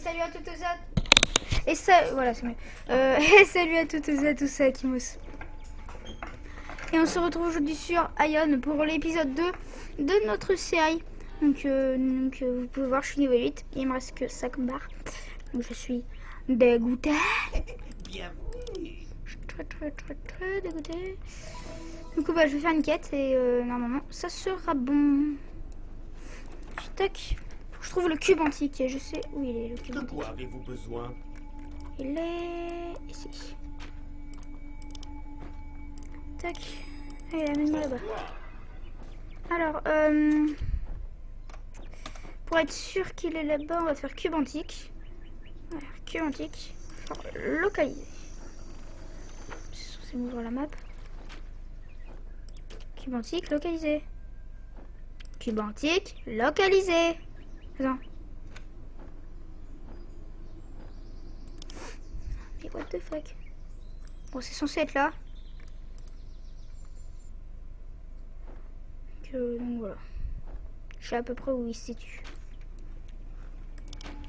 salut à toutes et ça, voilà, c'est mieux. Et salut à toutes et à tous, c'est Akimos. Et on se retrouve aujourd'hui sur Ion pour l'épisode 2 de notre série. Donc, vous pouvez voir, je suis niveau 8. Il me reste que ça comme barre. Donc je suis dégoûtée. Je suis très dégoûtée. Du coup, je vais faire une quête et normalement, ça sera bon. Tac. Faut que je trouve le cube antique et je sais où il est, le cube antique. De quoi avez-vous besoin? Il est ici. Tac. Allez, amène-moi là-bas. Alors, pour être sûr qu'il est là-bas, on va faire cube antique. Voilà, cube antique. Alors, localiser. C'est censé m'ouvrir la map. Cube antique, localisé. Cube antique, localisé. Attends. Mais what the fuck? Bon, c'est censé être là. Donc voilà. Je sais à peu près où il se situe.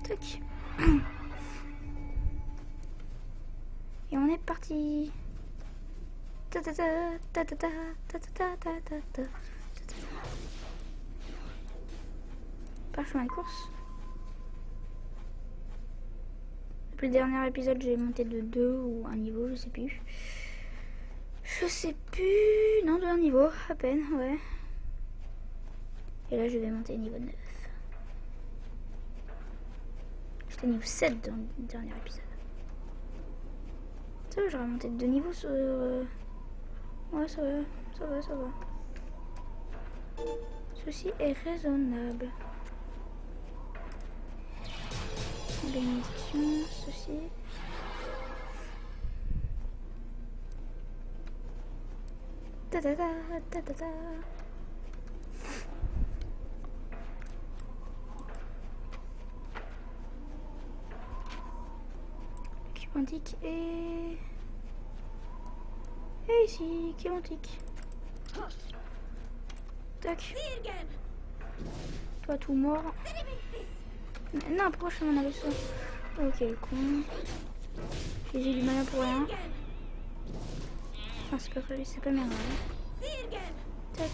Tac. Et on est parti. Ta ta ta ta ta ta ta ta ta ta ta. Par chemin de course. Depuis le dernier épisode, j'ai monté de 2 ou un niveau, je sais plus. Je sais plus. Non, de un niveau, à peine, ouais. Et là, je vais monter niveau 9. J'étais niveau 7 dans le dernier épisode. Ça va, j'aurais monté de 2 niveaux sur... Ouais, ça va, ça va, ça va. Ceci est raisonnable. Bénédiction, ceci. Ta ta ta ta ta ta. Cube antique et ici, cube antique. Tac. Toi tout mort. Non, pourquoi je fais mon avis? Ok, le con. J'ai du mal pour rien. Enfin, c'est pas prévu, c'est pas bien grave. Tac.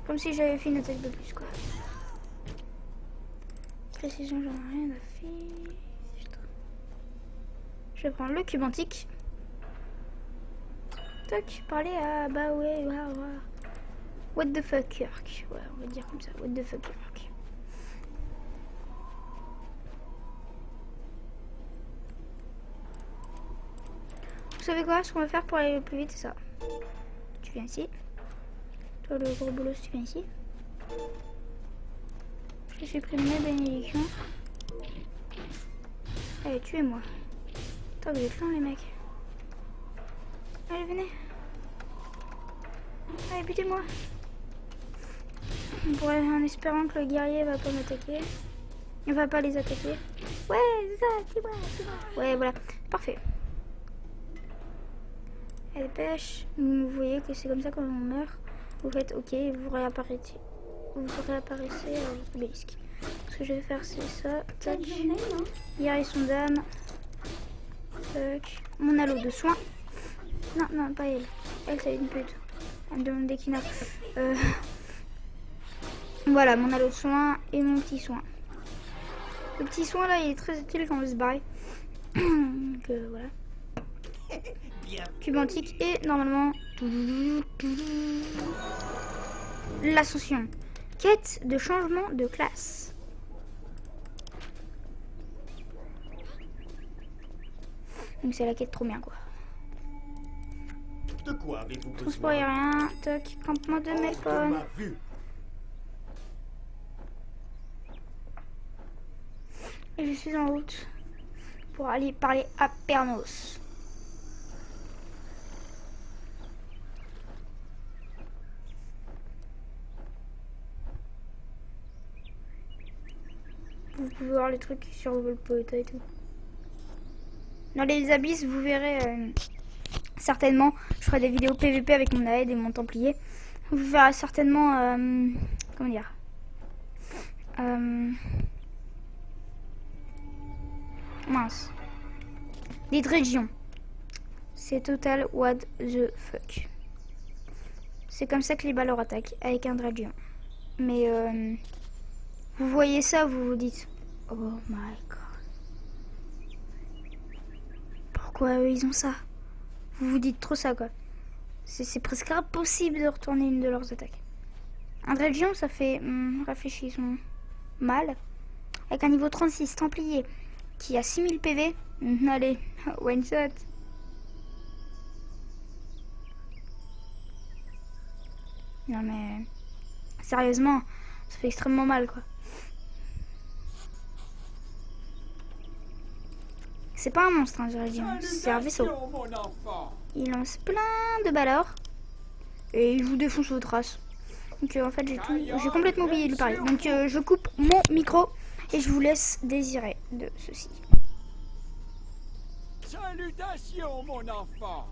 Comme si j'avais fait une attaque de plus, quoi. Précision, j'en ai rien à faire. Je vais prendre le cube antique. Tac, parler à... Bah ouais, ouais. What the fuck, Kirk. Ouais, on va dire comme ça. What the fuck, Kirk. Vous savez quoi? Ce qu'on va faire pour aller le plus vite, c'est ça. Tu viens ici. Toi, le gros bolos, tu viens ici. Je supprime mes bénédictions. Allez, tuez-moi. Attends, vous êtes lents, les mecs. Allez, venez. Allez, butez-moi. En espérant que le guerrier va pas m'attaquer. Il va pas les attaquer. Ouais, c'est ça, tue-moi. Ouais, voilà. Parfait. Elle pêche. Vous voyez que c'est comme ça quand on meurt. Vous faites OK et vous réapparaissez. Vous réapparaissez à l'obélisque. Ce que je vais faire, c'est ça. Tac. Guerrier son dame. Tac. Mon halo de soins. Non, pas elle. Elle, c'est une pute. Elle me demande des kinas. Voilà, mon halo de soin et mon petit soin. Le petit soin, là, il est très utile quand on veut se barrer. Donc, voilà. Cube antique et normalement... l'ascension. Quête de changement de classe. Donc, c'est la quête trop bien, quoi. De quoi avez-vous besoin? Transport aérien, toc, campement de Melpon. Et je suis en route pour aller parler à Pernos. Vous pouvez voir les trucs qui survolent le Poeta et tout. Dans les abysses, vous verrez certainement, je ferai des vidéos PVP avec mon aide et mon templier. Vous verrez certainement, comment dire, Mince. L'hydrégion. C'est total what the fuck. C'est comme ça que les balles leur attaquent, avec un Dragion. Mais vous voyez ça, vous vous dites oh my god. Pourquoi eux ils ont ça? Vous vous dites trop ça quoi. C'est presque impossible de retourner une de leurs attaques. Un Dragion ça fait, réfléchissons, mal. Avec un niveau 36 Templier qui a 6000 PV. Allez, one shot. Non mais sérieusement, ça fait extrêmement mal quoi. C'est pas un monstre, hein, j'aurais dit. C'est un vaisseau. Il lance plein de balles or et il vous défonce votre race. Donc en fait j'ai complètement oublié de lui parler. Donc je coupe mon micro et je vous laisse désirer de ceci. Salutations mon enfant.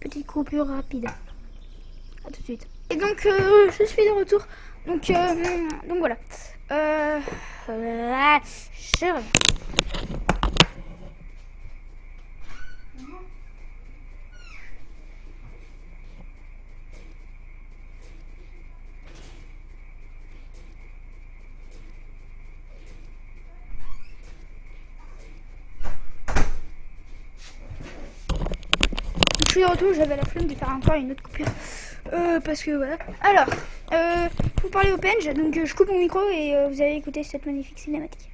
Petite coupure rapide. A tout de suite. Et donc je suis de retour. Donc voilà. Je reviens. Je suis de retour, j'avais la flemme de faire encore une autre coupure. Parce que voilà. Alors, pour parler au Penge, donc je coupe mon micro et vous allez écouter cette magnifique cinématique.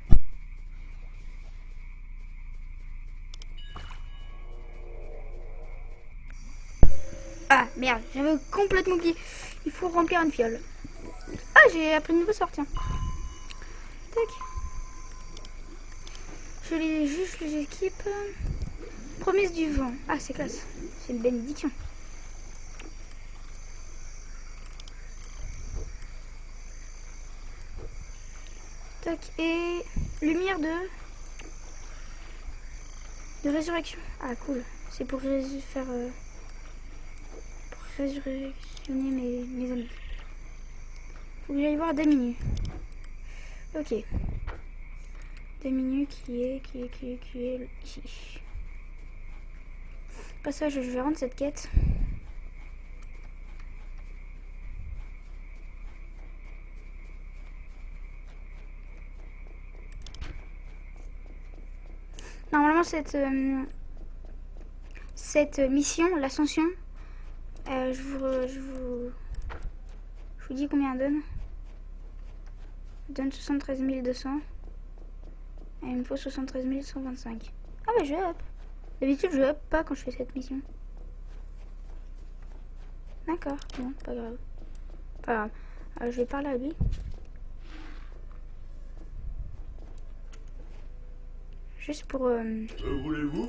Ah merde, j'avais complètement oublié. Il faut remplir une fiole. Ah, j'ai appris une nouvelle sortie. Tac. Je les juste les équipes. Promesse du vent. Ah, c'est classe. C'est une bénédiction. Tac. Et lumière de résurrection. Ah, cool. C'est pour faire pour résurrectionner mes amis. Faut que j'aille voir Daminu. Ok. Daminu qui est ici. Passage, je vais rendre cette quête. Normalement cette mission, l'ascension, je vous dis combien elle donne. Elle donne 73 200 et il me faut 73 125. Ah bah je up. D'habitude je up pas quand je fais cette mission. D'accord, bon, pas grave. Pas grave. Alors, je vais parler à lui. Juste pour voulez-vous?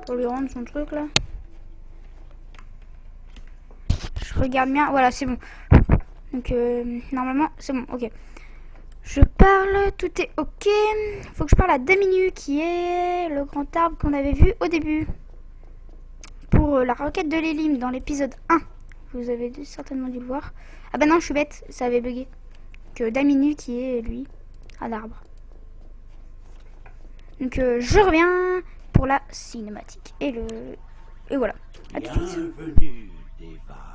Pour lui rendre son truc là. Je regarde bien. Voilà, c'est bon. Donc normalement c'est bon. Ok. Je parle, tout est ok. Faut que je parle à Daminu qui est le grand arbre qu'on avait vu au début. Pour la requête de l'Élim dans l'épisode 1. Vous avez certainement dû le voir. Ah bah non, je suis bête, ça avait bugué. Que Daminu qui est lui à l'arbre. Donc je reviens pour la cinématique. Et voilà. À tout de suite. Bienvenue, Deva.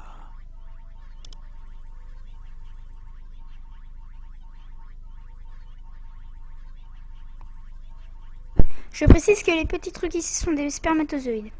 Je précise que les petits trucs ici sont des spermatozoïdes.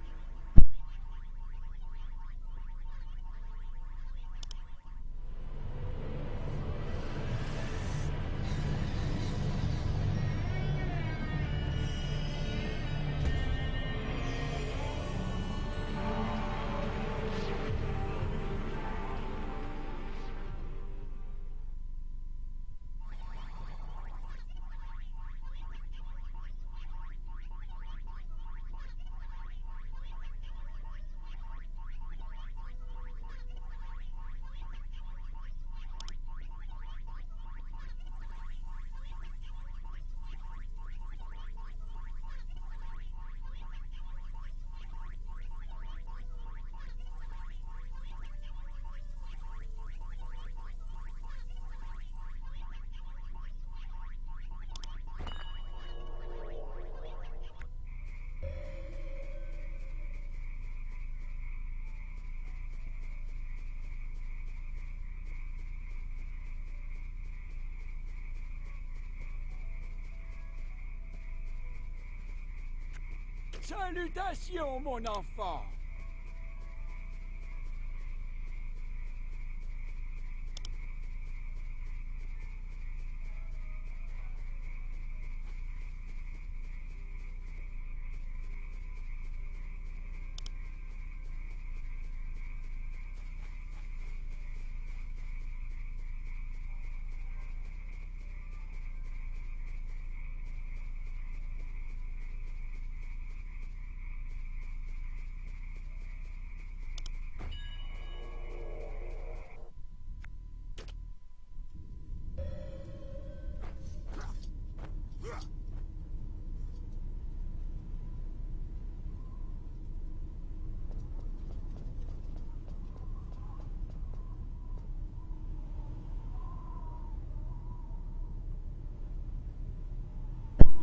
Salutations, mon enfant.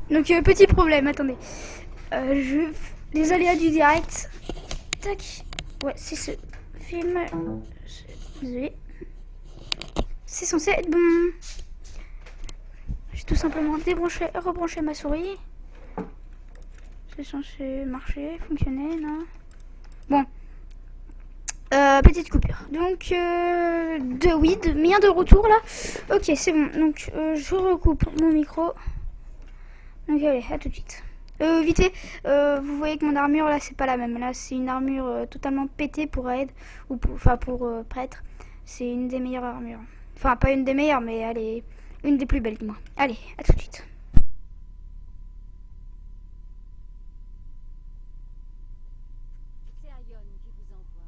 Donc petit problème, attendez. Les aléas du direct. Tac. Ouais, c'est ce film. Désolé. C'est censé être bon. J'ai tout simplement rebranché ma souris. C'est censé marcher, fonctionner, non? Bon. Petite coupure. Donc, bien de retour là. Ok, c'est bon. Donc, je recoupe mon micro. Donc, allez, à tout de suite. Vite fait, vous voyez que mon armure là, c'est pas la même. Là, c'est une armure totalement pétée pour aide ou pour prêtre. C'est une des meilleures armures. Enfin, pas une des meilleures, mais elle est une des plus belles du moins. Allez, à tout de suite. C'est Aion qui vous envoie.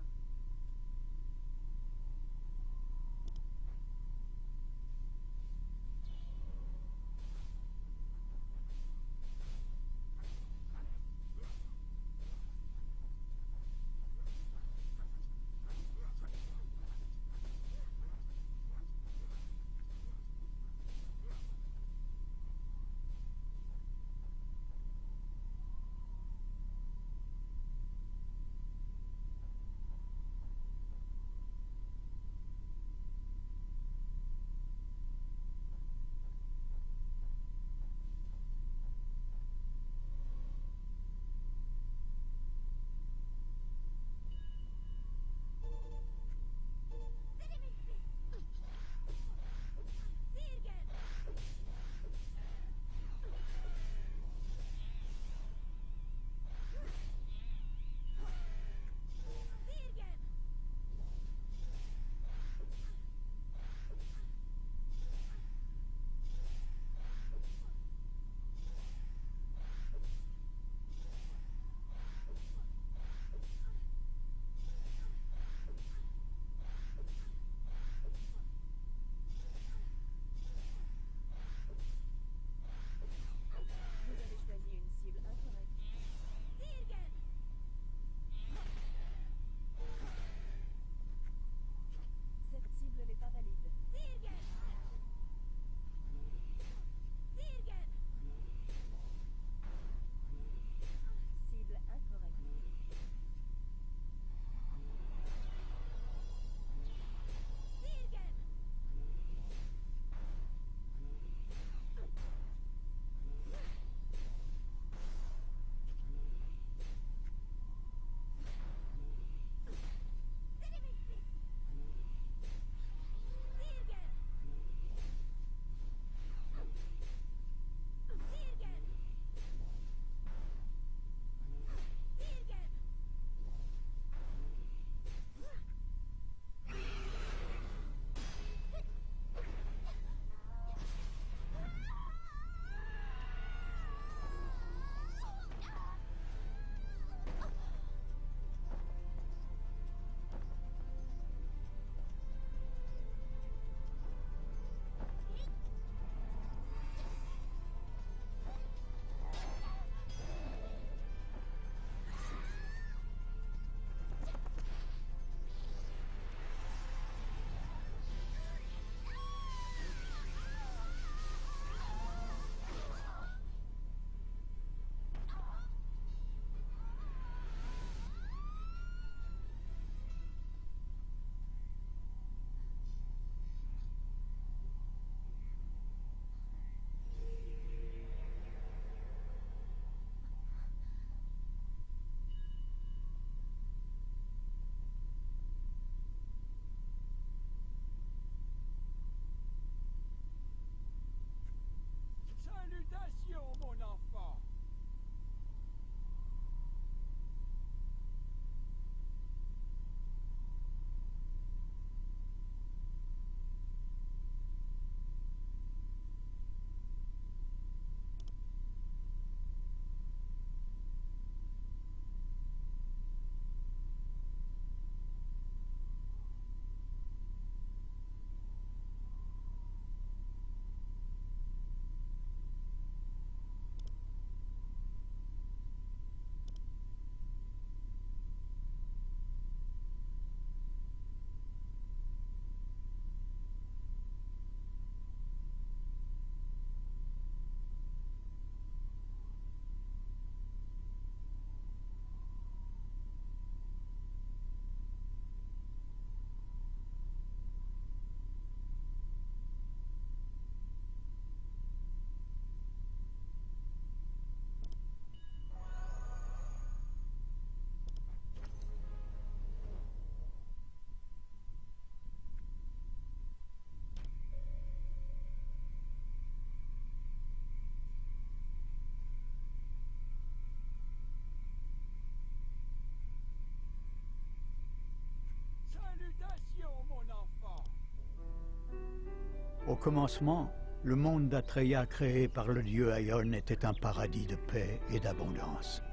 Au commencement, le monde d'Atreya créé par le dieu Aion était un paradis de paix et d'abondance.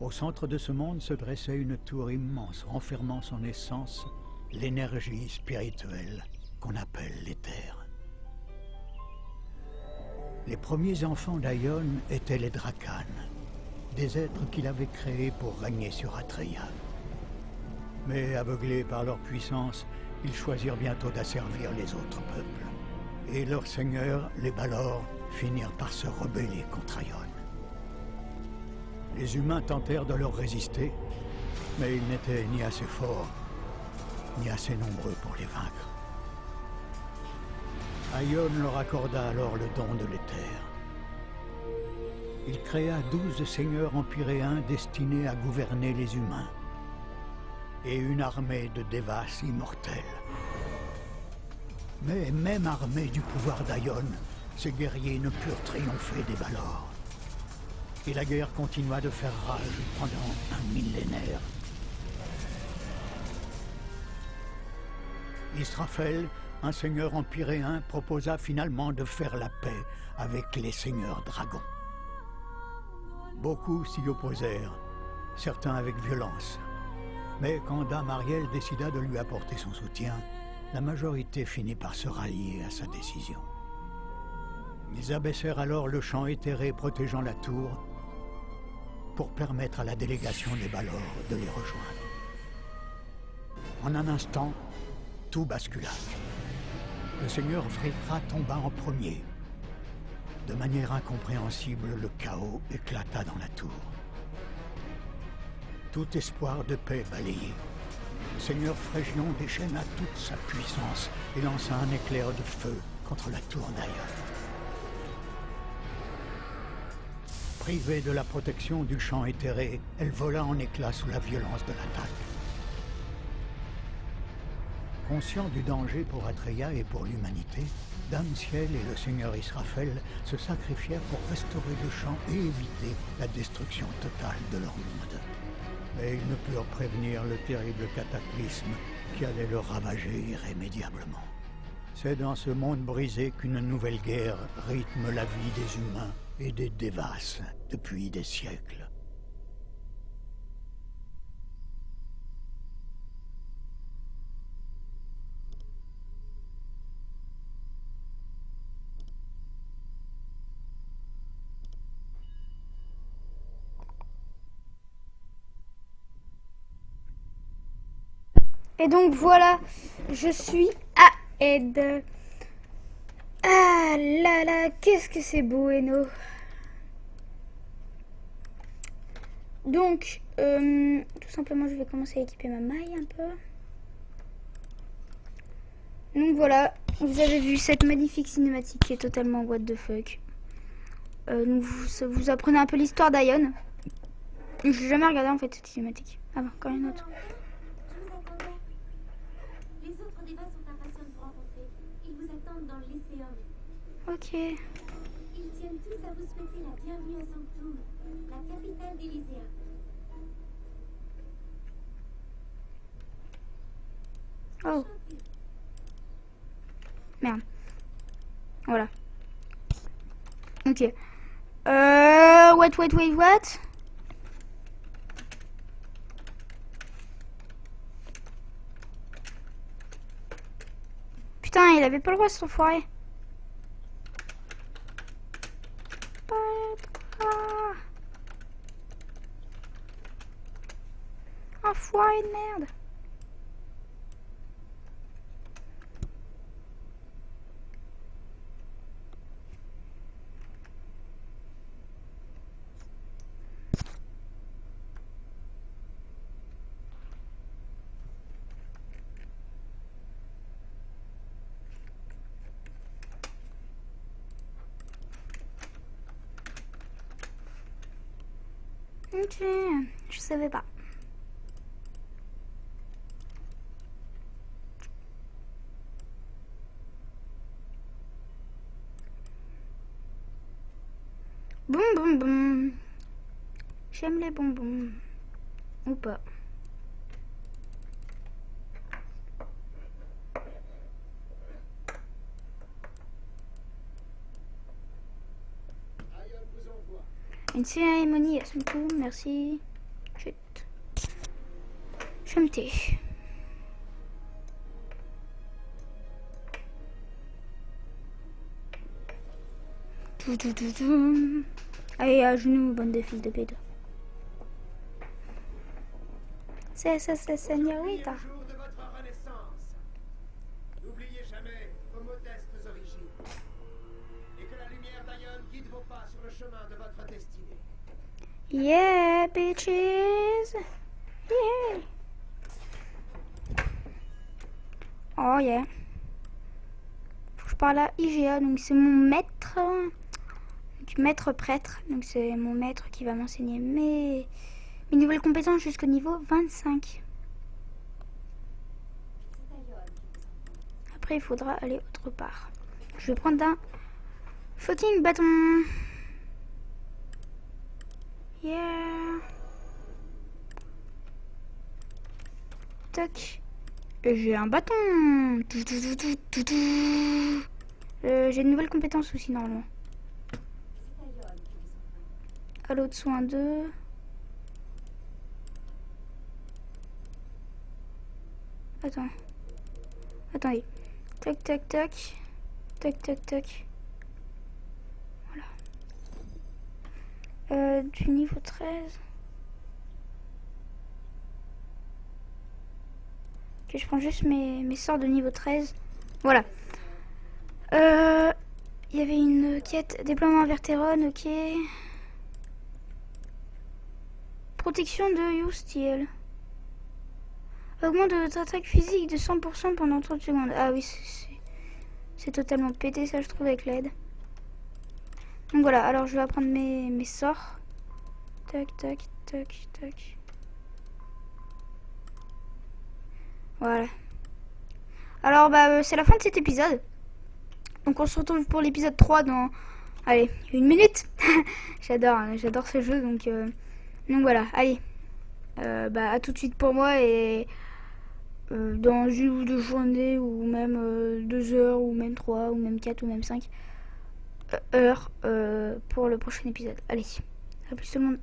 Au centre de ce monde se dressait une tour immense renfermant son essence, l'énergie spirituelle qu'on appelle l'éther. Les premiers enfants d'Aion étaient les Drakanes, des êtres qu'il avait créés pour régner sur Atreya. Mais aveuglés par leur puissance, ils choisirent bientôt d'asservir les autres peuples. Et leurs seigneurs, les Balor, finirent par se rebeller contre Aion. Les humains tentèrent de leur résister, mais ils n'étaient ni assez forts, ni assez nombreux pour les vaincre. Aion leur accorda alors le don de l'éther. Il créa 12 seigneurs empyréens destinés à gouverner les humains, et une armée de Devas immortels. Mais même armés du pouvoir d'Aion, ces guerriers ne purent triompher des Balor. Et la guerre continua de faire rage pendant un millénaire. Israfel, un seigneur empyréen, proposa finalement de faire la paix avec les seigneurs dragons. Beaucoup s'y opposèrent, certains avec violence. Mais quand Dame Ariel décida de lui apporter son soutien, la majorité finit par se rallier à sa décision. Ils abaissèrent alors le champ éthéré protégeant la tour pour permettre à la délégation des Balor de les rejoindre. En un instant, tout bascula. Le seigneur Vritra tomba en premier. De manière incompréhensible, le chaos éclata dans la tour. Tout espoir de paix balayé. Le seigneur Phrégion déchaîna toute sa puissance et lança un éclair de feu contre la tour d'Aion. Privée de la protection du champ éthéré, elle vola en éclats sous la violence de l'attaque. Conscients du danger pour Atreya et pour l'humanité, Dame Ciel et le seigneur Israfel se sacrifièrent pour restaurer le champ et éviter la destruction totale de leur monde. Mais ils ne purent prévenir le terrible cataclysme qui allait le ravager irrémédiablement. C'est dans ce monde brisé qu'une nouvelle guerre rythme la vie des humains et des Devas depuis des siècles. Et donc voilà, je suis à Aide. Ah là là, qu'est-ce que c'est beau, Eno. Donc, tout simplement, je vais commencer à équiper ma maille un peu. Donc voilà, vous avez vu cette magnifique cinématique qui est totalement what the fuck. Donc vous apprenez un peu l'histoire d'Aion. Je n'ai jamais regardé en fait cette cinématique. Ah bon, encore une autre. Les autres Devas sont impatients de vous rencontrer. Ils vous attendent dans le lycéum. Ok. Ils tiennent tous à vous souhaiter la bienvenue à Sanctum, la capitale des lycéens. Oh. Merde. Voilà. Ok. What? Putain, il avait pas le droit, cet enfoiré. Pas le droit. Enfoiré de merde. Ok, je savais pas. Bonbons. J'aime les bonbons. Ou pas. Une cérémonie à son coup, merci. Chut. Je me tais. Allez, à genoux, bande de fils de pédo. C'est ça, señorita. Le jour de votre renaissance. N'oubliez jamais vos modestes origines. Et que la lumière d'Aion guide vos pas sur le chemin de votre destinée. Yeah, bitches. Yeah. Oh yeah. Faut que je parle à IGA, donc c'est mon maître. Donc, maître prêtre. Donc c'est mon maître qui va m'enseigner mes nouvelles compétences jusqu'au niveau 25. Après il faudra aller autre part. Je vais prendre un fucking bâton. Yeah. Toc. Et j'ai un bâton. J'ai de nouvelles compétences aussi normalement. Halo de soin 2. Attends. Attendez. Tac, tac, tac. Tac, tac, tac. Voilà. Du niveau 13. Ok, je prends juste mes sorts de niveau 13. Voilà. Il y avait une quête. Déploiement Verteron, ok. Protection de You-Steel. Augmente votre attaque physique de 100% pendant 30 secondes. Ah oui, c'est totalement pété ça je trouve avec l'aide. Donc voilà, alors je vais apprendre mes sorts. Tac, tac, tac, tac. Voilà. Alors bah c'est la fin de cet épisode. Donc on se retrouve pour l'épisode 3 dans... Allez, 1 minute. J'adore ce jeu donc voilà, allez. Bah à tout de suite pour moi et dans 1 ou 2 journées ou même 2 heures ou même 3 ou même 4 ou même 5 heures pour le prochain épisode. Allez, à plus tout le monde.